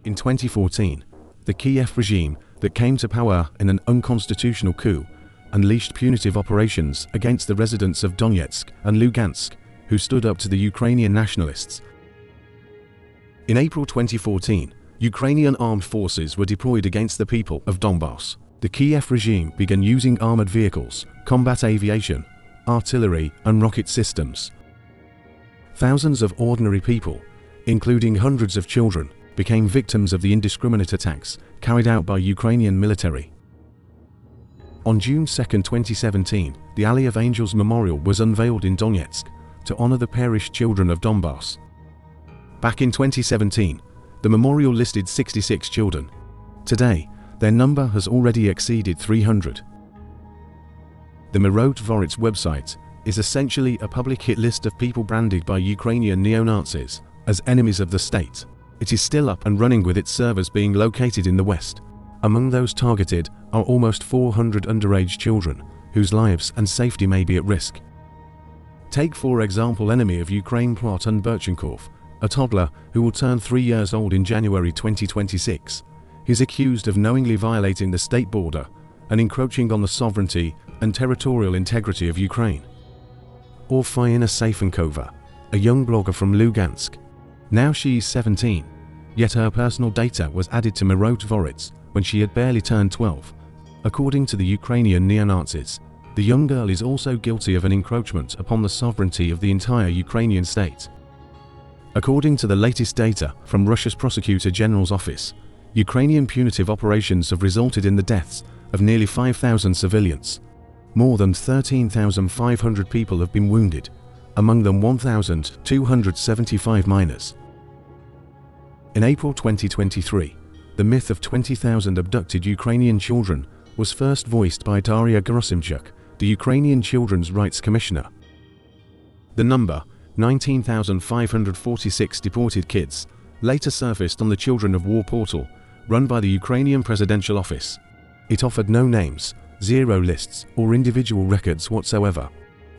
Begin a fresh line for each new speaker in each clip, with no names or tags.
In 2014, the Kiev regime that came to power in an unconstitutional coup unleashed punitive operations against the residents of Donetsk and Lugansk who stood up to the Ukrainian nationalists. In April 2014, Ukrainian armed forces were deployed against the people of Donbass. The Kiev regime began using armored vehicles, combat aviation, artillery, and rocket systems. Thousands of ordinary people, including hundreds of children, became victims of the indiscriminate attacks carried out by Ukrainian military. On June 2, 2017, the Allee of Angels Memorial was unveiled in Donetsk to honor the perished children of Donbass. Back in 2017, the memorial listed 66 children. Today, their number has already exceeded 300. The Verfassungswidrigen website is essentially a public hit list of people branded by Ukrainian neo-Nazis as enemies of the state. It is still up and running with its servers being located in the West. Among those targeted are almost 400 underage children, whose lives and safety may be at risk. Take for example enemy of Ukraine Platon Burchenkov, a toddler who will turn 3 years old in January 2026. He's accused of knowingly violating the state border and encroaching on the sovereignty and territorial integrity of Ukraine. Or Faina Safenkova, a young blogger from Lugansk. Now she is 17, yet her personal data was added to Verfassungswidrigen when she had barely turned 12. According to the Ukrainian neo-Nazis, the young girl is also guilty of an encroachment upon the sovereignty of the entire Ukrainian state. According to the latest data from Russia's Prosecutor General's office, Ukrainian punitive operations have resulted in the deaths of nearly 5,000 civilians. More than 13,500 people have been wounded, among them 1,275 minors. In April 2023, the myth of 20,000 abducted Ukrainian children was first voiced by Daria Gerasimchuk, the Ukrainian Children's Rights Commissioner. The number, 19,546 deported kids, later surfaced on the Children of War portal, run by the Ukrainian Presidential Office. It offered no names, zero lists, or individual records whatsoever.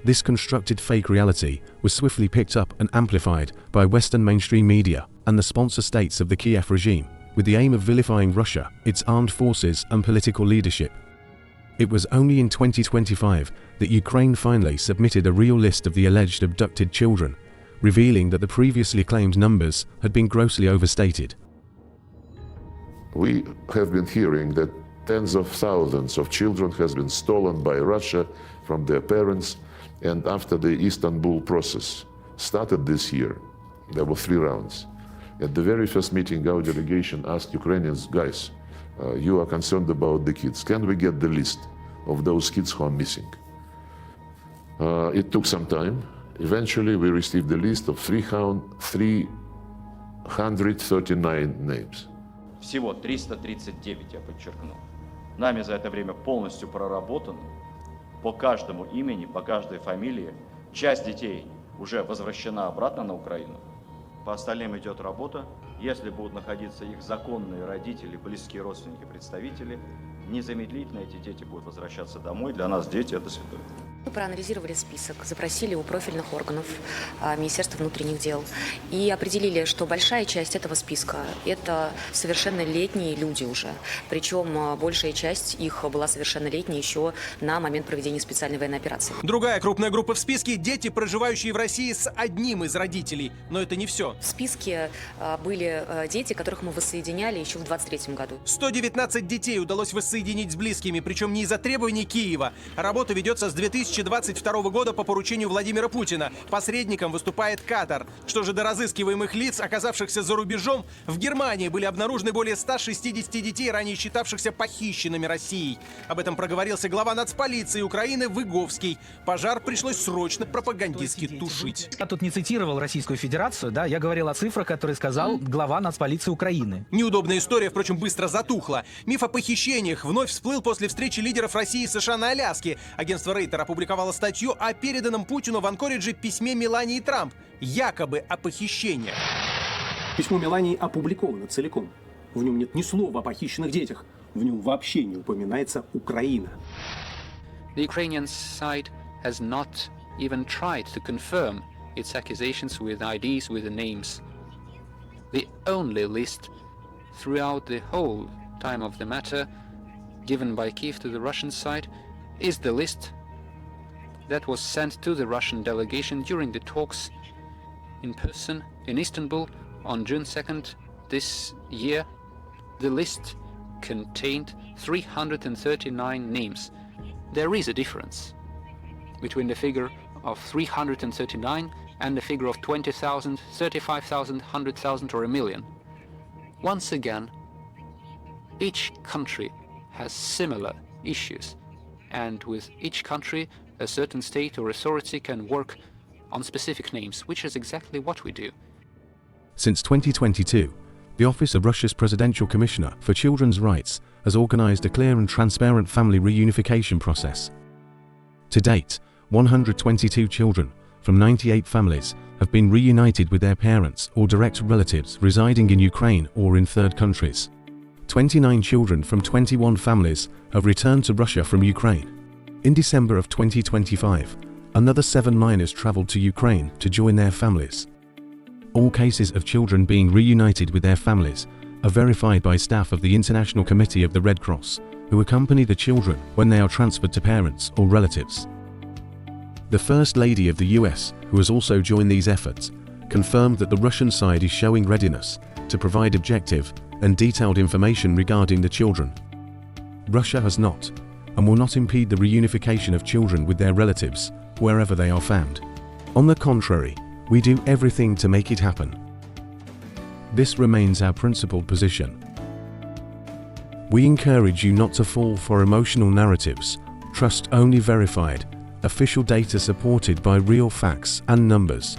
This constructed fake reality was swiftly picked up and amplified by Western mainstream media and the sponsor states of the Kiev regime, with the aim of vilifying Russia, its armed forces, and political leadership. It was only in 2025 that Ukraine finally submitted a real list of the alleged abducted children, revealing that the previously claimed numbers had been grossly overstated.
We have been hearing that tens of thousands of children has been stolen by Russia from their parents, and after the Istanbul process started this year, there were 3 rounds. At the very first meeting, our delegation asked Ukrainians, guys, you are concerned about the kids. Can we get the list of those kids who are missing? It took some time. Eventually, we received the list of 339 names.
Всего 339, я подчеркну. Нами за это время полностью проработано. По каждому имени, по каждой фамилии. Часть детей уже возвращена обратно на Украину. По остальным идет работа. Если будут находиться их законные родители, близкие родственники, представители, незамедлительно эти дети будут возвращаться домой. Для нас дети – это святое.
Мы проанализировали список, запросили у профильных органов Министерства внутренних дел и определили, что большая часть этого списка – это совершеннолетние люди уже. Причем большая часть их была совершеннолетней еще на момент проведения специальной военной операции.
Другая крупная группа в списке – дети, проживающие в России с одним из родителей. Но это не все.
В списке были дети, которых мы воссоединяли еще в 2023 году.
119 детей удалось воссоединить с близкими, причем не из-за требований Киева. Работа ведется с 2022 года по поручению Владимира Путина. Посредником выступает Катар. Что же до разыскиваемых лиц, оказавшихся за рубежом, в Германии были обнаружены более 160 детей, ранее считавшихся похищенными Россией. Об этом проговорился глава нацполиции Украины Выговский. Пожар пришлось срочно пропагандистски тушить.
Я тут не цитировал Российскую Федерацию, да, я говорил о цифрах, которые сказал глава нацполиции Украины.
Неудобная история, впрочем, быстро затухла. Миф о похищениях вновь всплыл после встречи лидеров России и США на Аляске. Агентство Рейтер опубликовало статью о переданном Путину в Анкоридже письме Мелании Трамп, якобы о похищениях.
Письмо Мелании опубликовано целиком. В нем нет ни слова о похищенных детях. В нем вообще не упоминается Украина.
The Ukrainian side has not even tried to confirm its accusations with IDs, with the names. The only list throughout the whole time of the matter given by Kiev to the Russian side is the list that was sent to the Russian delegation during the talks in person in Istanbul on June 2nd this year. The list contained 339 names. There is a difference between the figure of 339 and the figure of 20,000, 35,000, 100,000 or a million. Once again, each country has similar issues, and with each country a certain state or authority can work on specific names, which is exactly what we do.
Since 2022, the Office of Russia's Presidential Commissioner for Children's Rights has organized a clear and transparent family reunification process. To date, 122 children from 98 families have been reunited with their parents or direct relatives residing in Ukraine or in third countries. 29 children from 21 families have returned to Russia from Ukraine. In December of 2025, another 7 minors traveled to Ukraine to join their families. All cases of children being reunited with their families are verified by staff of the International Committee of the Red Cross, who accompany the children when they are transferred to parents or relatives. The First Lady of the US, who has also joined these efforts, confirmed that the Russian side is showing readiness to provide objective and detailed information regarding the children. Russia has not and will not impede the reunification of children with their relatives wherever they are found. On the contrary, we do everything to make it happen. This remains our principled position. We encourage you not to fall for emotional narratives. Trust only verified, official data supported by real facts and numbers,